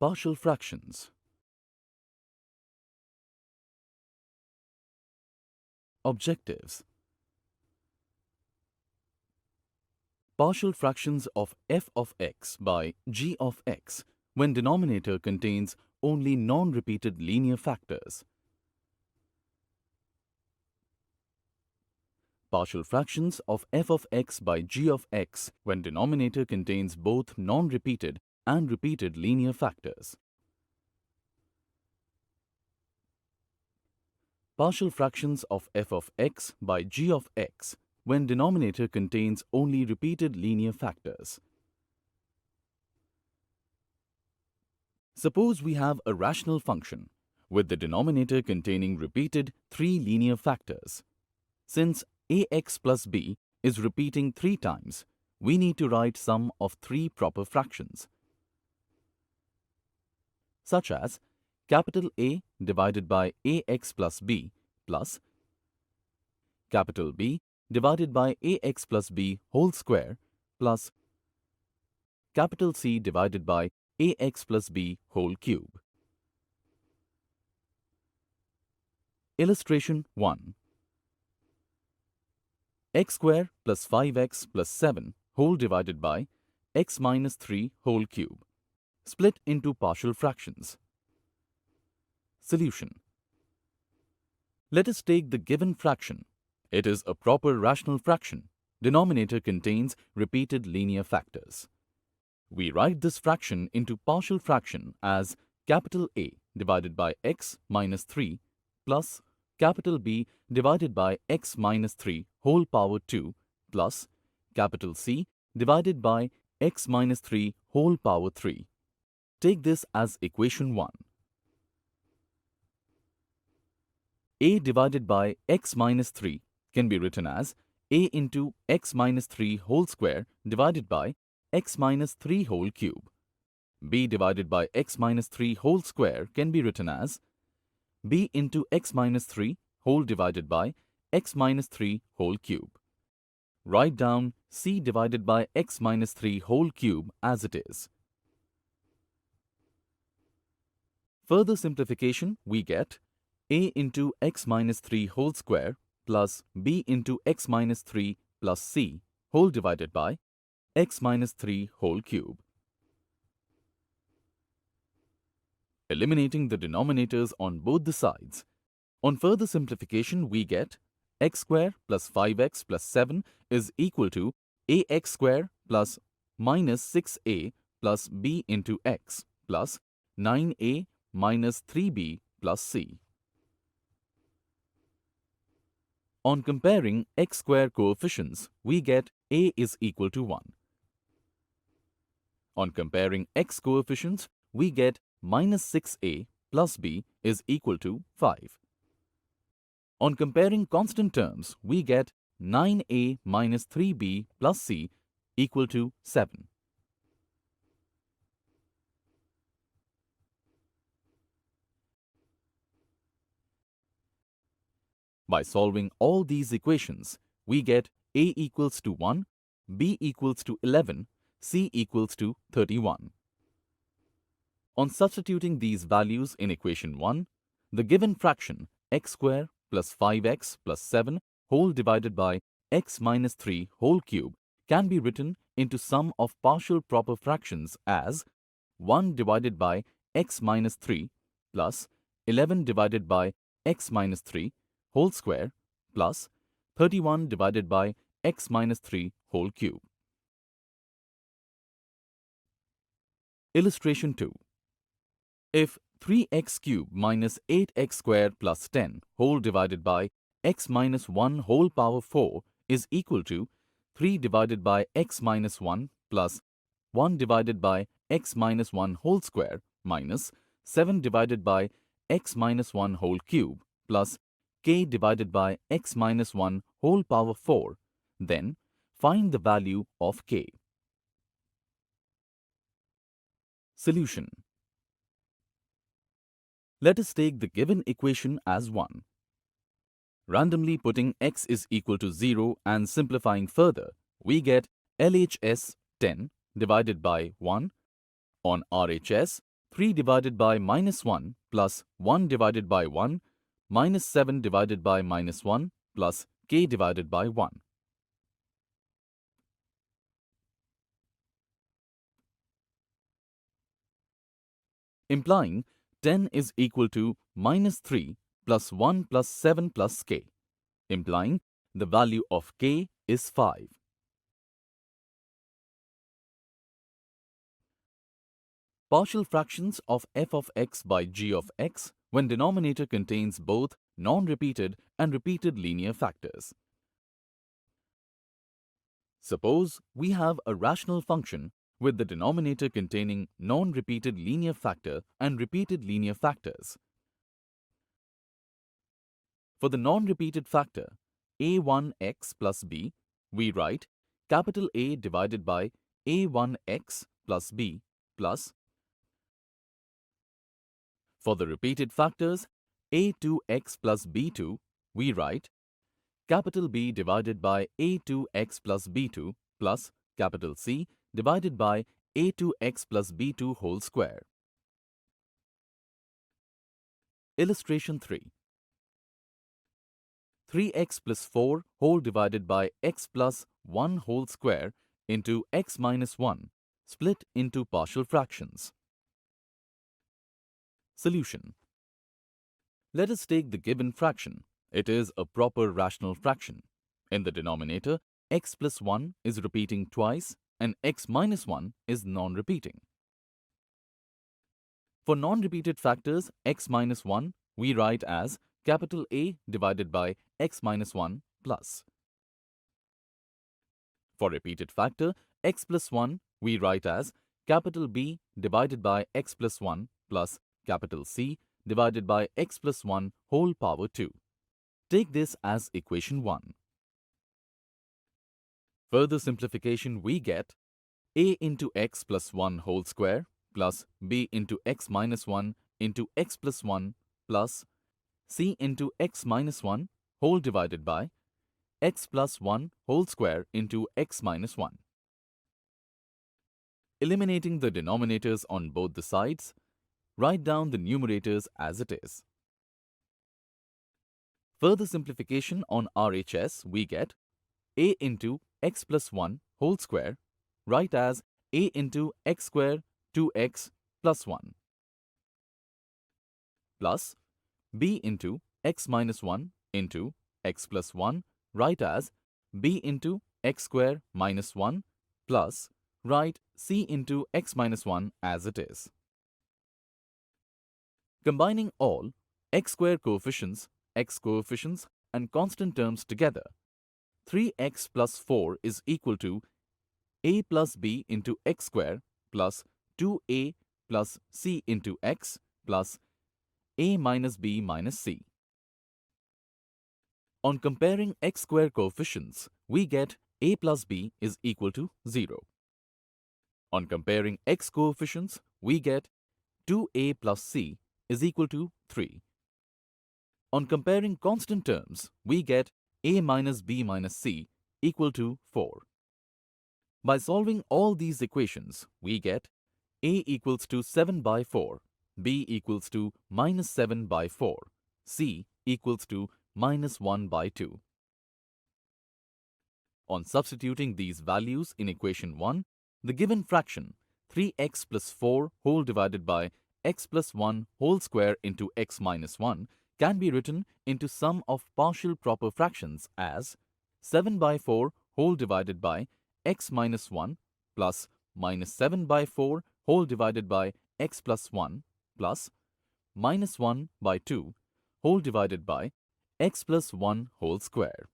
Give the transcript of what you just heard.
Partial fractions. Objectives. Partial fractions of f of x by g of x when denominator contains only non-repeated linear factors. Partial fractions of f of x by g of x when denominator contains both non-repeated and repeated linear factors. Partial fractions of f of x by g of x when denominator contains only repeated linear factors. Suppose we have a rational function with the denominator containing repeated 3 linear factors. Since ax plus b is repeating 3 times, we need to write sum of 3 proper fractions, such as capital A divided by ax plus b plus capital B divided by ax plus b whole square plus capital C divided by ax plus b whole cube. Illustration 1. X square plus 5x plus 7 whole divided by x minus 3 whole cube, split into partial fractions. Solution. Let us take the given fraction. It is a proper rational fraction. Denominator contains repeated linear factors. We write this fraction into partial fraction as capital A divided by x minus 3 plus capital B divided by x minus 3 whole power 2 plus capital C divided by x minus 3 whole power 3. Take this as equation 1. A divided by x minus 3 can be written as a into x minus 3 whole square divided by x minus 3 whole cube. B divided by x minus 3 whole square can be written as b into x minus 3 whole divided by x minus 3 whole cube. Write down c divided by x minus 3 whole cube as it is. Further simplification, we get a into x minus 3 whole square plus b into x minus 3 plus c whole divided by x minus 3 whole cube. Eliminating the denominators on both the sides. On further simplification, we get x square plus 5x plus 7 is equal to ax square plus minus 6a plus b into x plus 9a minus 3b plus c. On comparing x square coefficients, we get a is equal to 1. On comparing x coefficients, we get minus 6a plus b is equal to 5. On comparing constant terms, we get 9a minus 3b plus c equal to 7. By solving all these equations, we get a equals to 1, b equals to 11, c equals to 31. On substituting these values in equation 1, the given fraction x square plus 5x plus 7 whole divided by x minus 3 whole cube can be written into sum of partial proper fractions as 1 divided by x minus 3 plus 11 divided by x minus 3 whole square plus 31 divided by x minus 3 whole cube. Illustration 2. If 3x cube minus 8x square plus 10 whole divided by x minus 1 whole power 4 is equal to 3 divided by x minus 1 plus 1 divided by x minus 1 whole square minus 7 divided by x minus 1 whole cube plus k divided by x minus 1 whole power 4, then find the value of k. Solution. Let us take the given equation as 1. Randomly putting x is equal to 0 and simplifying further, we get LHS 10 divided by 1 on RHS 3 divided by minus 1 plus 1 divided by 1 minus 7 divided by minus 1 plus k divided by 1. Implying 10 is equal to minus 3 plus 1 plus 7 plus k, implying the value of k is 5. Partial fractions of f of x by g of x when denominator contains both non-repeated and repeated linear factors. Suppose we have a rational function with the denominator containing non-repeated linear factor and repeated linear factors. For the non-repeated factor a1x plus b, we write capital A divided by a1x plus b plus. For the repeated factors a2x plus b2, we write capital B divided by a2x plus b2 plus capital C divided by a2x plus b2 whole square. Illustration 3. 3x plus 4 whole divided by x plus 1 whole square into x minus 1 split into partial fractions. Solution. Let us take the given fraction. It is a proper rational fraction. In the denominator, x plus 1 is repeating twice and x minus 1 is non-repeating. For non-repeated factors x minus 1, we write as capital A divided by x minus 1 plus. For repeated factor x plus 1, we write as capital B divided by x plus 1 plus capital C divided by x plus 1 whole power 2. Take this as equation 1. Further simplification, we get a into x plus 1 whole square plus b into x minus 1 into x plus 1 plus c into x minus 1 whole divided by x plus 1 whole square into x minus 1. Eliminating the denominators on both the sides, write down the numerators as it is. Further simplification on RHS, we get a into x plus 1 whole square, write as a into x square 2x plus 1 plus b into x minus 1 into x plus 1, write as b into x square minus 1 plus write c into x minus 1 as it is. Combining all x square coefficients, x coefficients and constant terms together, 3x plus 4 is equal to a plus b into x square plus 2a plus c into x plus a minus b minus c. On comparing x square coefficients, we get a plus b is equal to 0. On comparing x coefficients, we get 2a plus c is equal to 3. On comparing constant terms, we get a minus b minus c equal to 4. By solving all these equations, we get a equals to 7 by 4, b equals to minus 7 by 4, c equals to minus 1 by 2. On substituting these values in equation 1, the given fraction 3x plus 4 whole divided by x plus 1 whole square into x minus 1 can be written into sum of partial proper fractions as 7 by 4 whole divided by x minus 1 plus minus 7 by 4 whole divided by x plus 1 plus minus 1 by 2 whole divided by x plus 1 whole square.